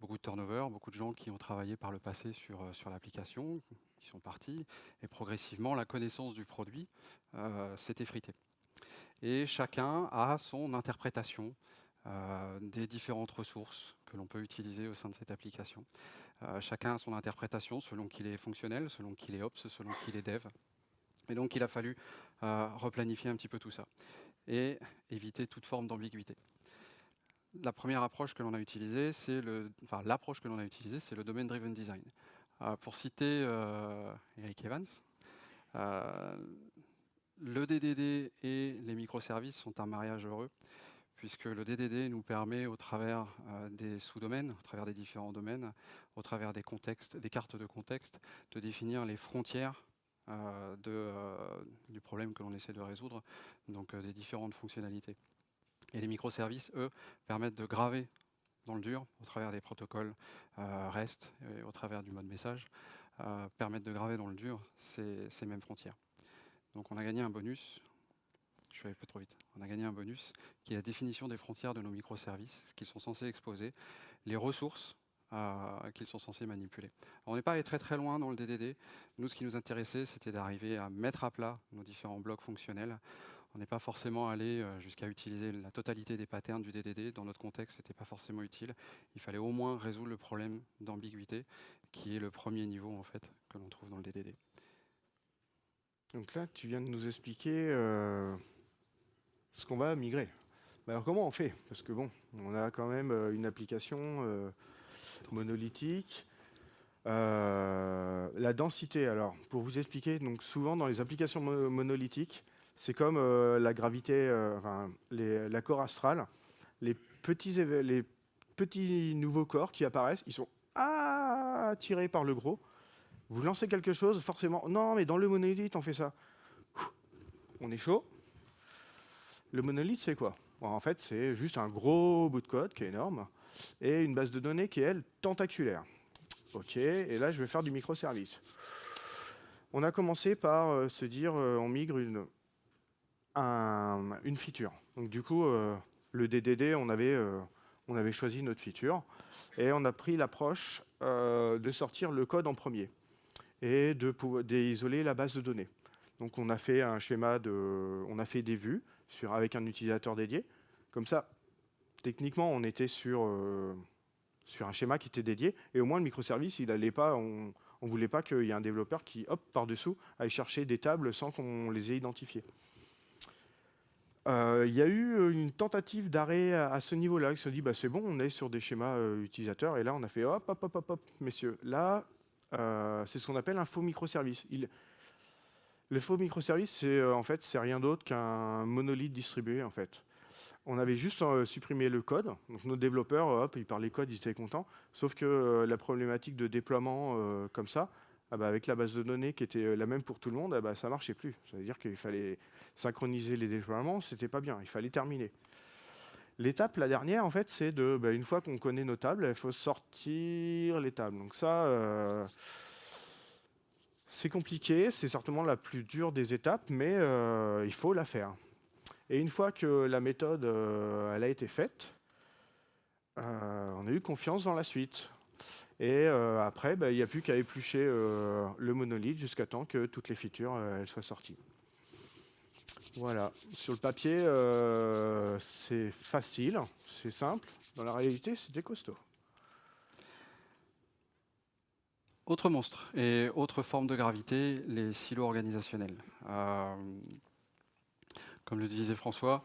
[SPEAKER 2] Beaucoup de turnover, beaucoup de gens qui ont travaillé par le passé sur l'application, qui sont partis, et progressivement, la connaissance du produit s'est effritée. Et chacun a son interprétation des différentes ressources que l'on peut utiliser au sein de cette application. Chacun a son interprétation selon qu'il est fonctionnel, selon qu'il est ops, selon qu'il est dev. Et donc il a fallu replanifier un petit peu tout ça et éviter toute forme d'ambiguïté. La première approche que l'on a utilisée, c'est l'approche que l'on a utilisée, c'est le Domain Driven Design. Pour citer Eric Evans, le DDD et les microservices sont un mariage heureux, puisque le DDD nous permet, au travers des sous-domaines, au travers des différents domaines, au travers des contextes, des cartes de contexte, de définir les frontières du problème que l'on essaie de résoudre, donc des différentes fonctionnalités. Et les microservices, eux, permettent de graver dans le dur, au travers des protocoles REST et au travers du mode message, permettent de graver dans le dur ces mêmes frontières. Donc on a gagné un bonus, je suis allé un peu trop vite, on a gagné un bonus qui est la définition des frontières de nos microservices, ce qu'ils sont censés exposer, les ressources qu'ils sont censés manipuler. Alors, on n'est pas allé très très loin dans le DDD. Nous, ce qui nous intéressait, c'était d'arriver à mettre à plat nos différents blocs fonctionnels. On n'est pas forcément allé jusqu'à utiliser la totalité des patterns du DDD. Dans notre contexte, ce n'était pas forcément utile. Il fallait au moins résoudre le problème d'ambiguïté, qui est le premier niveau en fait, que l'on trouve dans le DDD.
[SPEAKER 1] Donc là, tu viens de nous expliquer ce qu'on va migrer. Mais alors comment on fait? Parce que bon, on a quand même une application monolithique. La densité, alors, pour vous expliquer, donc souvent dans les applications monolithiques, c'est comme la gravité, la corps astral. Les petits nouveaux corps qui apparaissent, ils sont attirés par le gros. Vous lancez quelque chose, forcément, non, mais dans le monolithe, on fait ça. On est chaud. Le monolithe, c'est quoi? Bon, en fait, c'est juste un gros bout de code qui est énorme et une base de données qui est, elle, tentaculaire. OK, et là, je vais faire du microservice. On a commencé par se dire, on migre une feature. Donc, du coup, le DDD, on avait choisi notre feature et on a pris l'approche de sortir le code en premier et d'isoler la base de données. Donc, on a fait un schéma on a fait des vues avec un utilisateur dédié. Comme ça, techniquement, on était sur un schéma qui était dédié, et au moins le microservice, il allait pas, on ne voulait pas qu'il y ait un développeur qui, hop, par-dessous, aille chercher des tables sans qu'on les ait identifiées. Il y a eu une tentative d'arrêt à ce niveau-là, qui se dit, bah, c'est bon, on est sur des schémas utilisateurs, et là, on a fait, hop, hop, hop, hop, hop, messieurs, là, c'est ce qu'on appelle un faux microservice. Le faux microservice, c'est rien d'autre qu'un monolithe distribué, en fait. On avait juste supprimé le code. Donc nos développeurs, hop, ils parlaient code, ils étaient contents. Sauf que la problématique de déploiement comme ça, avec la base de données qui était la même pour tout le monde, ça marchait plus. Ça veut dire qu'il fallait synchroniser les déploiements, c'était pas bien. Il fallait terminer. L'étape, la dernière, en fait, c'est une fois qu'on connaît nos tables, il faut sortir les tables. Donc ça, c'est compliqué. C'est certainement la plus dure des étapes, mais il faut la faire. Et une fois que la méthode elle a été faite, on a eu confiance dans la suite. Et après, il n'y a plus qu'à éplucher le monolithe jusqu'à temps que toutes les features elles soient sorties. Voilà. Sur le papier, c'est facile, c'est simple. Dans la réalité, c'était costaud.
[SPEAKER 2] Autre monstre et autre forme de gravité, les silos organisationnels. Comme le disait François,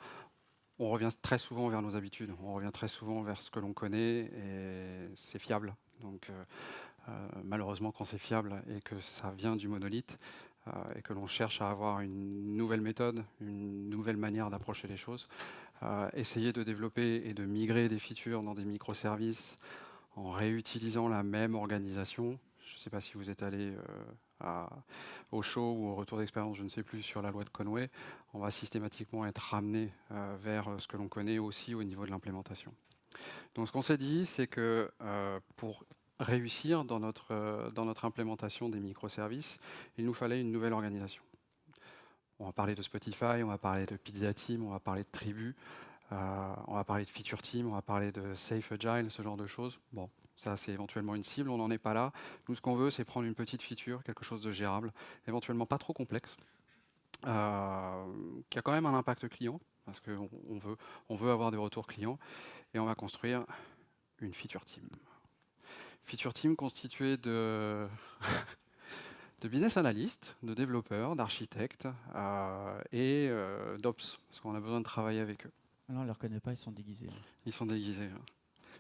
[SPEAKER 2] on revient très souvent vers nos habitudes, on revient très souvent vers ce que l'on connaît et c'est fiable. Donc malheureusement, quand c'est fiable et que ça vient du monolithe et que l'on cherche à avoir une nouvelle méthode, une nouvelle manière d'approcher les choses, essayer de développer et de migrer des features dans des microservices en réutilisant la même organisation. Je ne sais pas si vous êtes allé au show ou au retour d'expérience, je ne sais plus, sur la loi de Conway. On va systématiquement être ramené vers ce que l'on connaît aussi au niveau de l'implémentation. Donc ce qu'on s'est dit, c'est que pour réussir dans notre implémentation des microservices, il nous fallait une nouvelle organisation. On va parler de Spotify, on va parler de Pizza Team, on va parler de Tribu, on va parler de Feature Team, on va parler de Safe Agile, ce genre de choses. Bon, ça c'est éventuellement une cible, on n'en est pas là. Nous, ce qu'on veut, c'est prendre une petite feature, quelque chose de gérable, éventuellement pas trop complexe, qui a quand même un impact client, parce qu'on on veut avoir des retours clients, et on va construire une Feature Team. Feature Team constituée de de business analystes, de développeurs, d'architectes et d'ops, parce qu'on a besoin de travailler avec eux.
[SPEAKER 3] Ah non, on ne les reconnaît pas, ils sont déguisés.
[SPEAKER 2] Ils sont déguisés.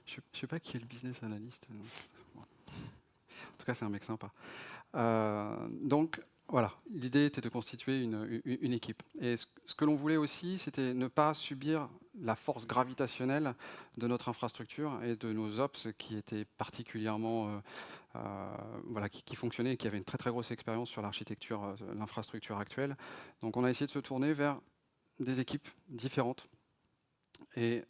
[SPEAKER 2] Je ne sais pas qui est le business analyst. En tout cas, c'est un mec sympa. Donc, voilà, l'idée était de constituer une équipe. Et ce que l'on voulait aussi, c'était ne pas subir la force gravitationnelle de notre infrastructure et de nos ops qui étaient particulièrement, voilà, qui fonctionnaient et qui avaient une très très grosse expérience sur l'architecture, l'infrastructure actuelle. Donc, on a essayé de se tourner vers des équipes différentes et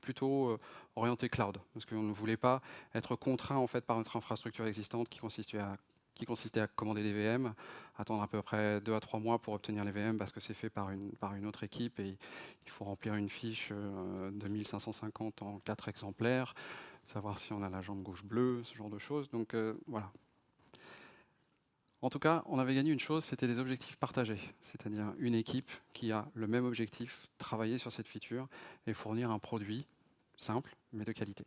[SPEAKER 2] plutôt orientées cloud, parce qu'on ne voulait pas être contraint en fait par notre infrastructure existante qui consistait à commander des VM, attendre à peu près 2 à 3 mois pour obtenir les VM parce que c'est fait par une autre équipe et il faut remplir une fiche de 1550 en 4 exemplaires, savoir si on a la jambe gauche bleue, ce genre de choses. Donc voilà. En tout cas, on avait gagné une chose, c'était des objectifs partagés, c'est-à-dire une équipe qui a le même objectif, travailler sur cette feature et fournir un produit simple mais de qualité.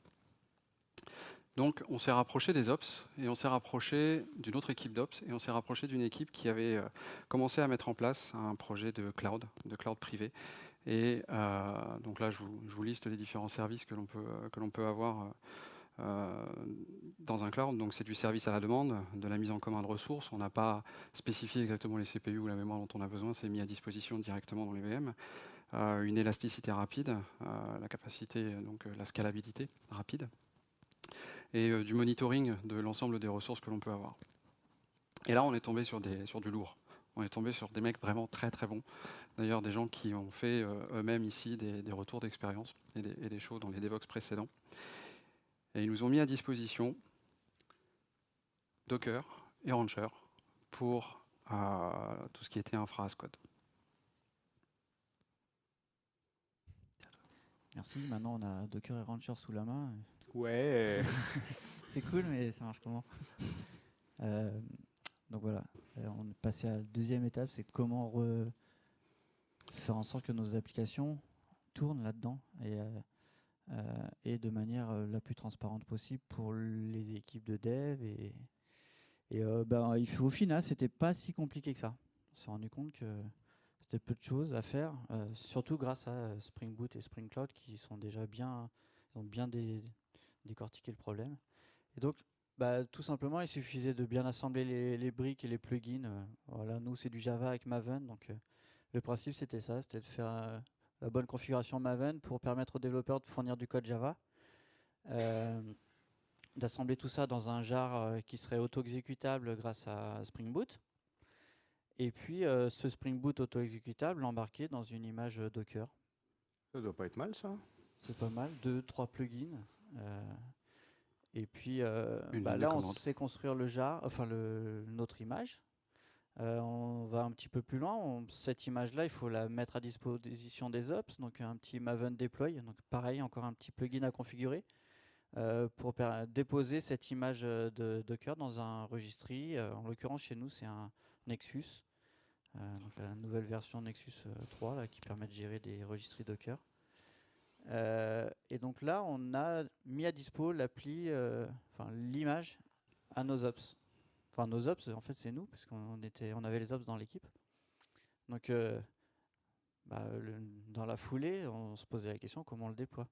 [SPEAKER 2] Donc on s'est rapproché des ops et on s'est rapproché d'une autre équipe d'ops et on s'est rapproché d'une équipe qui avait commencé à mettre en place un projet de cloud privé. Et donc là, je vous liste les différents services que l'on peut avoir dans un cloud. Donc c'est du service à la demande, de la mise en commun de ressources. On n'a pas spécifié exactement les CPU ou la mémoire dont on a besoin, c'est mis à disposition directement dans les VM. Une élasticité rapide, la capacité, donc la scalabilité rapide. Et du monitoring de l'ensemble des ressources que l'on peut avoir. Et là, on est tombé sur du lourd. On est tombé sur des mecs vraiment très très bons. D'ailleurs, des gens qui ont fait eux-mêmes ici des retours d'expérience et des shows dans les Devox précédents. Et ils nous ont mis à disposition Docker et Rancher pour tout ce qui était infra as code.
[SPEAKER 3] Merci, maintenant on a Docker et Rancher sous la main.
[SPEAKER 1] Ouais.
[SPEAKER 3] C'est cool, mais ça marche comment Donc voilà, on est passé à la deuxième étape, c'est comment faire en sorte que nos applications tournent là-dedans et de manière la plus transparente possible pour les équipes de dev. Au final, c'était pas si compliqué que ça. On s'est rendu compte que c'était peu de choses à faire, surtout grâce à Spring Boot et Spring Cloud qui sont déjà ont bien décortiqué le problème. Et donc, tout simplement, il suffisait de bien assembler les briques et les plugins. Voilà, nous, c'est du Java avec Maven. Donc, le principe, c'était ça, c'était de faire la bonne configuration Maven pour permettre aux développeurs de fournir du code Java. D'assembler tout ça dans un jar qui serait auto-exécutable grâce à Spring Boot. Et puis, ce Spring Boot auto-exécutable embarqué dans une image Docker.
[SPEAKER 1] Ça doit pas être mal, ça.
[SPEAKER 3] C'est pas mal, 2-3 plugins. Et puis
[SPEAKER 2] là,
[SPEAKER 3] on sait construire le jar, enfin notre image. On va un petit peu plus loin. Cette image-là, il faut la mettre à disposition des ops. Donc un petit Maven deploy. Donc pareil, encore un petit plugin à configurer pour déposer cette image de Docker dans un registry. En l'occurrence, chez nous, c'est un Nexus. Donc la nouvelle version Nexus 3 là, qui permet de gérer des registries Docker. Et donc là, on a mis à dispo l'appli, l'image à nos ops. Enfin, nos ops, en fait, c'est nous, parce on avait les ops dans l'équipe. Donc, dans la foulée, on se posait la question comment on le déploie.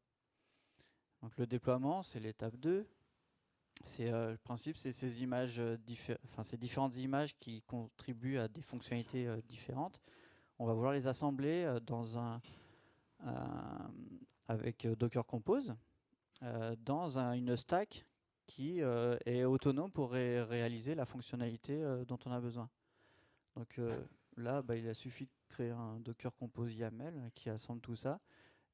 [SPEAKER 3] Donc, le déploiement, c'est l'étape 2. Le principe, c'est ces images, ces différentes images qui contribuent à des fonctionnalités différentes. On va vouloir les assembler avec Docker Compose dans une stack qui est autonome pour réaliser la fonctionnalité dont on a besoin. Donc là, il a suffi de créer un Docker Compose YAML qui assemble tout ça.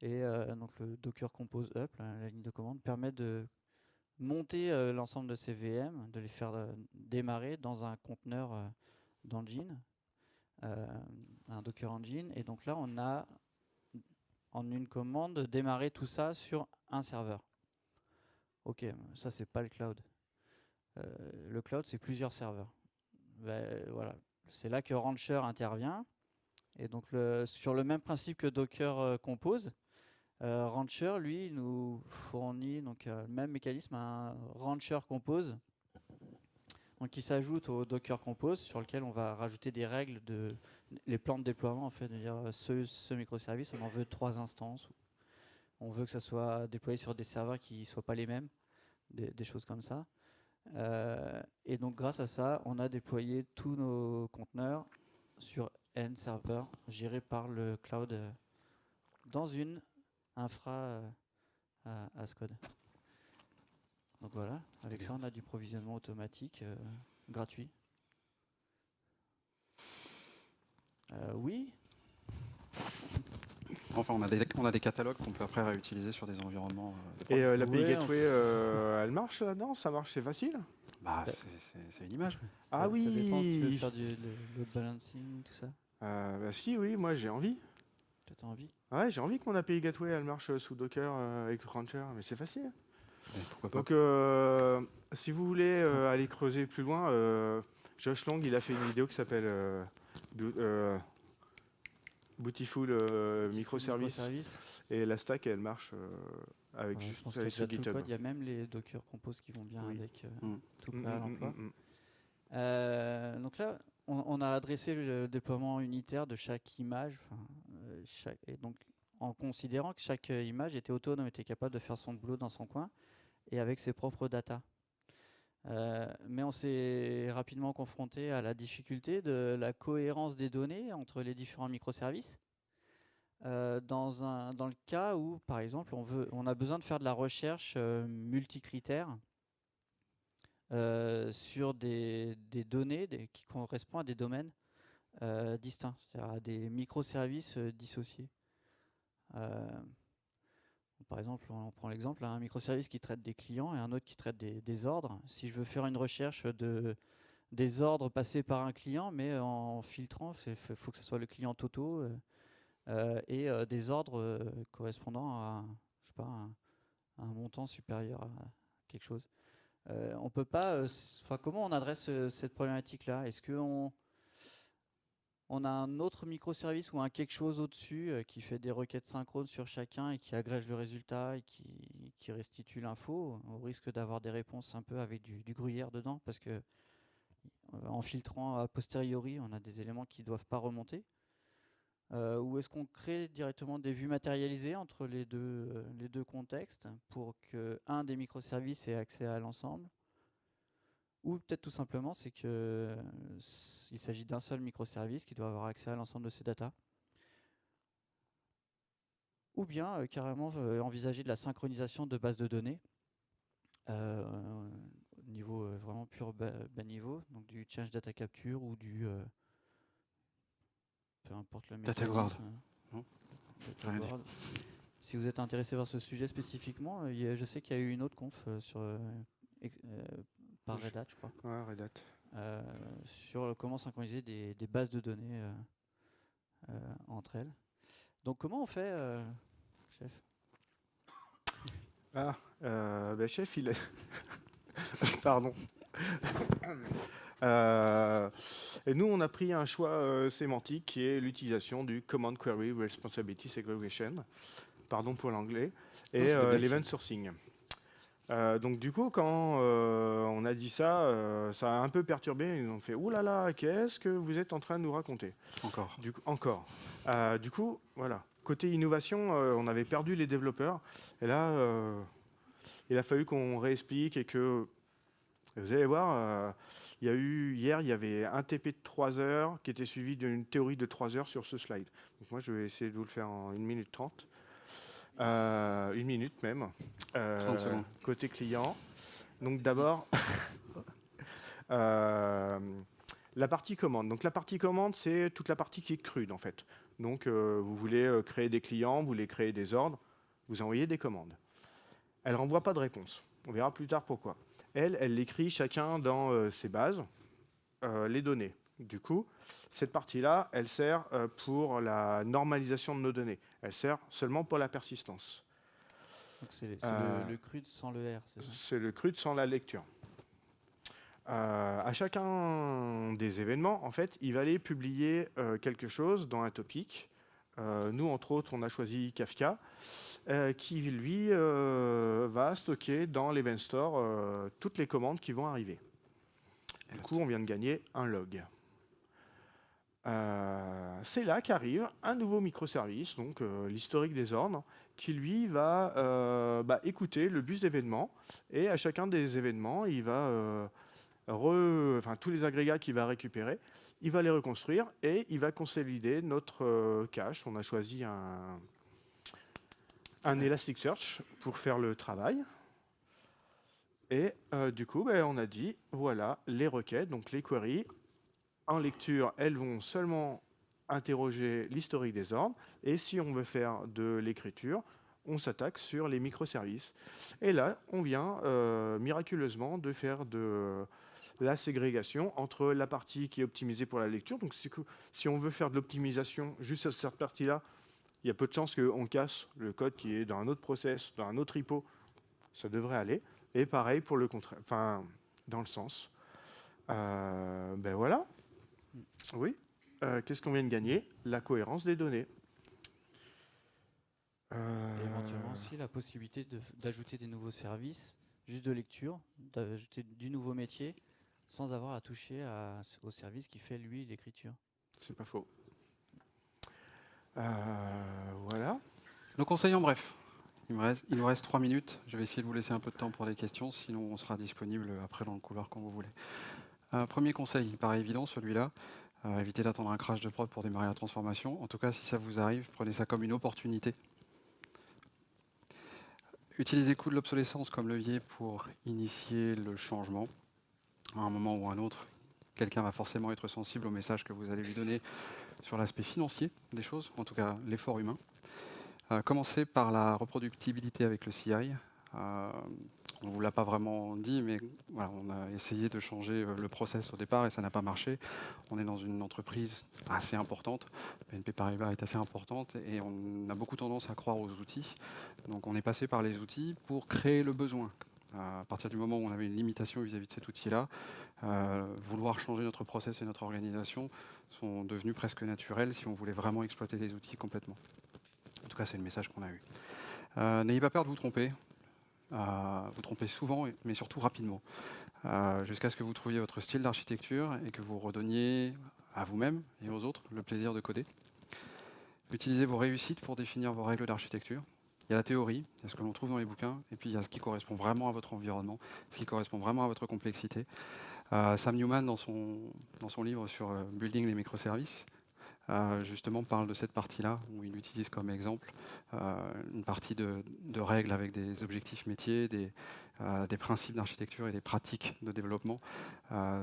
[SPEAKER 3] Et donc le Docker Compose Up, la ligne de commande, permet de monter l'ensemble de ces VM, de les faire démarrer dans un conteneur d'engine un Docker Engine. Et donc là, on a, en une commande, démarré tout ça sur un serveur. Ok, ça, c'est pas le cloud. Le cloud, c'est plusieurs serveurs. Voilà. C'est là que Rancher intervient. Et donc, sur le même principe que Docker Compose, Rancher, lui, nous fournit donc, le même mécanisme, un Rancher Compose, donc, qui s'ajoute au Docker Compose, sur lequel on va rajouter des règles, les plans de déploiement, en fait, de dire ce microservice, on en veut 3 instances. On veut que ça soit déployé sur des serveurs qui ne soient pas les mêmes, des choses comme ça. Et donc, grâce à ça, on a déployé tous nos conteneurs sur N serveurs gérés par le cloud dans une infra as code. Donc voilà, avec ça, on a du provisionnement automatique gratuit. Oui.
[SPEAKER 2] Enfin, on a des catalogues qu'on peut après réutiliser sur des environnements.
[SPEAKER 1] Et l'API
[SPEAKER 3] Ouais,
[SPEAKER 1] Gateway, elle marche là-dedans? Ça marche, c'est facile?
[SPEAKER 2] Bah, c'est une image.
[SPEAKER 1] Ah
[SPEAKER 3] Ça
[SPEAKER 1] oui.
[SPEAKER 3] dépend si tu veux faire du load balancing, tout ça.
[SPEAKER 1] Bah si, oui, moi j'ai envie.
[SPEAKER 3] Tu as envie?
[SPEAKER 1] Ouais, j'ai envie que mon API Gateway elle marche sous Docker avec Rancher, mais c'est facile.
[SPEAKER 2] Mais pourquoi pas.
[SPEAKER 1] Donc, si vous voulez aller creuser plus loin, Josh Long, il a fait une vidéo qui s'appelle Beautiful Microservice. Et la stack, elle marche avec
[SPEAKER 3] Ouais, je
[SPEAKER 1] juste
[SPEAKER 3] pense qu'il y a
[SPEAKER 1] sur
[SPEAKER 3] déjà tout le
[SPEAKER 1] GitHub.
[SPEAKER 3] code. Il y a même les Docker Compose qui vont bien
[SPEAKER 1] Oui.
[SPEAKER 3] avec tout
[SPEAKER 1] Mm,
[SPEAKER 3] plat à
[SPEAKER 1] mm,
[SPEAKER 3] l'emploi.
[SPEAKER 1] mm,
[SPEAKER 3] Donc là, on a adressé le déploiement unitaire de chaque image, et donc en considérant que chaque image était autonome, était capable de faire son boulot dans son coin et avec ses propres data. Mais on s'est rapidement confronté à la difficulté de la cohérence des données entre les différents microservices. Dans le cas où, par exemple, on a besoin de faire de la recherche multicritère sur des données qui correspondent à des domaines distincts, c'est-à-dire à des microservices dissociés. Par exemple, on prend l'exemple, un microservice qui traite des clients et un autre qui traite des ordres. Si je veux faire une recherche des ordres passés par un client, mais en filtrant, il faut que ce soit le client Toto et des ordres correspondant à, je sais pas, un montant supérieur à quelque chose. On peut pas. Comment on adresse cette problématique-là? Est-ce qu'on a un autre microservice ou un quelque chose au-dessus qui fait des requêtes synchrones sur chacun et qui agrège le résultat et qui restitue l'info, au risque d'avoir des réponses un peu avec du gruyère dedans, parce que en filtrant a posteriori, on a des éléments qui ne doivent pas remonter. Ou est-ce qu'on crée directement des vues matérialisées entre les deux contextes pour qu'un des microservices ait accès à l'ensemble? Ou peut-être tout simplement, c'est qu'il s'agit d'un seul microservice qui doit avoir accès à l'ensemble de ces datas. Ou bien carrément envisager de la synchronisation de bases de données au niveau vraiment pur bas niveau, donc du change data capture ou du peu importe le
[SPEAKER 2] Data guard.
[SPEAKER 3] Data guard. Si vous êtes intéressé par ce sujet spécifiquement, je sais qu'il y a eu une autre conf par Red Hat, je crois.
[SPEAKER 1] Ouais, Red Hat.
[SPEAKER 3] Sur comment synchroniser des bases de données entre elles. Donc comment on fait, chef?
[SPEAKER 1] Chef, il est... Pardon. Et nous, on a pris un choix sémantique qui est l'utilisation du Command Query Responsibility Segregation, pardon pour l'anglais, et l'event sourcing. Donc du coup, quand on a dit ça, ça a un peu perturbé. Ils ont fait « Ouh là là, qu'est-ce que vous êtes en train de nous raconter ?» Encore. Du coup, voilà. Côté innovation, on avait perdu les développeurs. Et là, il a fallu qu'on réexplique et que... Vous allez voir, hier, il y avait un TP de 3 heures qui était suivi d'une théorie de 3 heures sur ce slide. Donc moi, je vais essayer de vous le faire en 1 minute 30. 1 minute même.
[SPEAKER 2] 30 secondes.
[SPEAKER 1] Côté client. Donc d'abord, la partie commande. Donc la partie commande, c'est toute la partie qui est crude en fait. Donc vous voulez créer des clients, vous voulez créer des ordres, vous envoyez des commandes. Elle ne renvoie pas de réponse. On verra plus tard pourquoi. Elle écrit chacun dans ses bases les données. Du coup, Cette partie-là, elle sert pour la normalisation de nos données. Elle sert seulement pour la persistance.
[SPEAKER 3] Donc c'est le CRUD sans le R, c'est ça?
[SPEAKER 1] C'est le CRUD sans la lecture. À chacun des événements, en fait, il va aller publier quelque chose dans un topic. Nous, entre autres, on a choisi Kafka, qui, lui, va stocker dans l'Event Store toutes les commandes qui vont arriver. Du coup, on vient de gagner un log. C'est là qu'arrive un nouveau microservice, donc l'historique des ordres, qui lui va écouter le bus d'événements, et à chacun des événements, il va tous les agrégats qu'il va récupérer, il va les reconstruire et il va consolider notre cache. On a choisi un Elasticsearch pour faire le travail. Et du coup, on a dit, voilà, les requêtes, donc les queries, en lecture, elles vont seulement interroger l'historique des ordres. Et si on veut faire de l'écriture, on s'attaque sur les microservices. Et là, on vient miraculeusement de faire de la ségrégation entre la partie qui est optimisée pour la lecture. Donc, si on veut faire de l'optimisation juste à cette partie-là, il y a peu de chances qu'on casse le code qui est dans un autre process, dans un autre repo. Ça devrait aller. Et pareil pour le contraire, enfin, dans le sens. Voilà. Oui. Qu'est-ce qu'on vient de gagner? La cohérence des données.
[SPEAKER 3] Et éventuellement aussi la possibilité d'ajouter des nouveaux services, juste de lecture, d'ajouter du nouveau métier, sans avoir à toucher au service qui fait, lui, l'écriture.
[SPEAKER 1] C'est pas faux. Voilà.
[SPEAKER 2] Nos conseils en bref. Il nous reste 3 minutes. Je vais essayer de vous laisser un peu de temps pour les questions, sinon on sera disponible après dans le couloir quand vous voulez. Premier conseil, il paraît évident celui-là. Évitez d'attendre un crash de prod pour démarrer la transformation. En tout cas, si ça vous arrive, prenez ça comme une opportunité. Utilisez coût de l'obsolescence comme levier pour initier le changement. À un moment ou à un autre, quelqu'un va forcément être sensible au message que vous allez lui donner sur l'aspect financier des choses, en tout cas l'effort humain. Commencez par la reproductibilité avec le CI. On ne vous l'a pas vraiment dit, mais voilà, on a essayé de changer le process au départ et ça n'a pas marché. On est dans une entreprise assez importante, BNP Paribas est assez importante et on a beaucoup tendance à croire aux outils. Donc on est passé par les outils pour créer le besoin. À partir du moment où on avait une limitation vis-à-vis de cet outil-là, vouloir changer notre process et notre organisation sont devenus presque naturels si on voulait vraiment exploiter les outils complètement. En tout cas, c'est le message qu'on a eu. N'ayez pas peur de vous tromper. Vous trompez souvent, mais surtout rapidement, jusqu'à ce que vous trouviez votre style d'architecture et que vous redonniez à vous-même et aux autres le plaisir de coder. Utilisez vos réussites pour définir vos règles d'architecture. Il y a la théorie, il y a ce que l'on trouve dans les bouquins, et puis il y a ce qui correspond vraiment à votre environnement, ce qui correspond vraiment à votre complexité. Sam Newman, dans son livre sur Building les microservices, justement parle de cette partie-là, où il utilise comme exemple une partie de règles avec des objectifs métiers, des principes d'architecture et des pratiques de développement.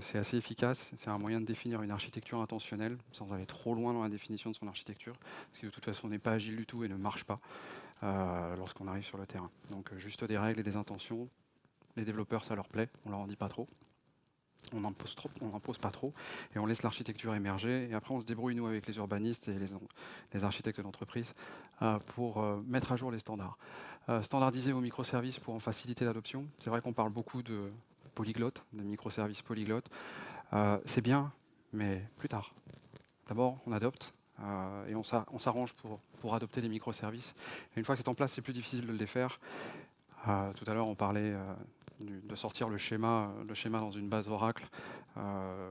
[SPEAKER 2] C'est assez efficace, c'est un moyen de définir une architecture intentionnelle, sans aller trop loin dans la définition de son architecture, ce qui de toute façon n'est pas agile du tout et ne marche pas lorsqu'on arrive sur le terrain. Donc juste des règles et des intentions, les développeurs ça leur plaît, on leur en dit pas trop. On n'impose pas trop et on laisse l'architecture émerger et après on se débrouille nous avec les urbanistes et les architectes d'entreprise pour mettre à jour les standards. Standardiser vos microservices pour en faciliter l'adoption. C'est vrai qu'on parle beaucoup de polyglottes, de microservices polyglottes. C'est bien, mais plus tard. D'abord, on adopte et on s'arrange pour adopter les microservices. Et une fois que c'est en place, c'est plus difficile de le défaire. Tout à l'heure, on parlait de sortir le schéma dans une base Oracle.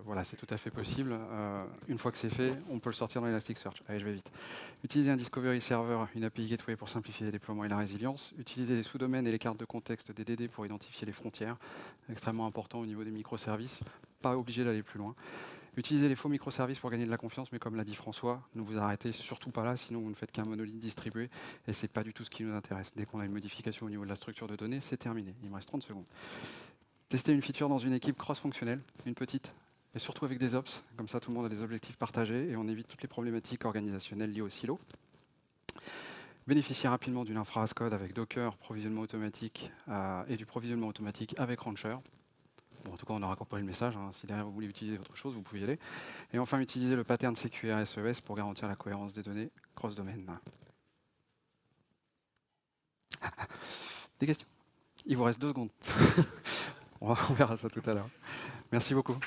[SPEAKER 2] Voilà, c'est tout à fait possible. Une fois que c'est fait, on peut le sortir dans Elasticsearch. Allez, je vais vite. Utilisez un Discovery Server, une API Gateway pour simplifier les déploiements et la résilience. Utilisez les sous-domaines et les cartes de contexte des DD pour identifier les frontières. Extrêmement important au niveau des microservices. Pas obligé d'aller plus loin. Utilisez les faux microservices pour gagner de la confiance, mais comme l'a dit François, ne vous arrêtez surtout pas là, sinon vous ne faites qu'un monolithe distribué, et ce n'est pas du tout ce qui nous intéresse. Dès qu'on a une modification au niveau de la structure de données, c'est terminé. Il me reste 30 secondes. Testez une feature dans une équipe cross-fonctionnelle, une petite, et surtout avec des ops, comme ça tout le monde a des objectifs partagés, et on évite toutes les problématiques organisationnelles liées au silo. Bénéficiez rapidement d'une infra as code avec Docker, provisionnement automatique, et du provisionnement automatique avec Rancher. Bon, en tout cas, on aura incorporé le message. Hein. Si derrière vous voulez utiliser autre chose, vous pouvez y aller. Et enfin, utiliser le pattern CQR SES pour garantir la cohérence des données cross-domaine. Des questions? Il vous reste 2 secondes. On verra ça tout à l'heure. Merci beaucoup.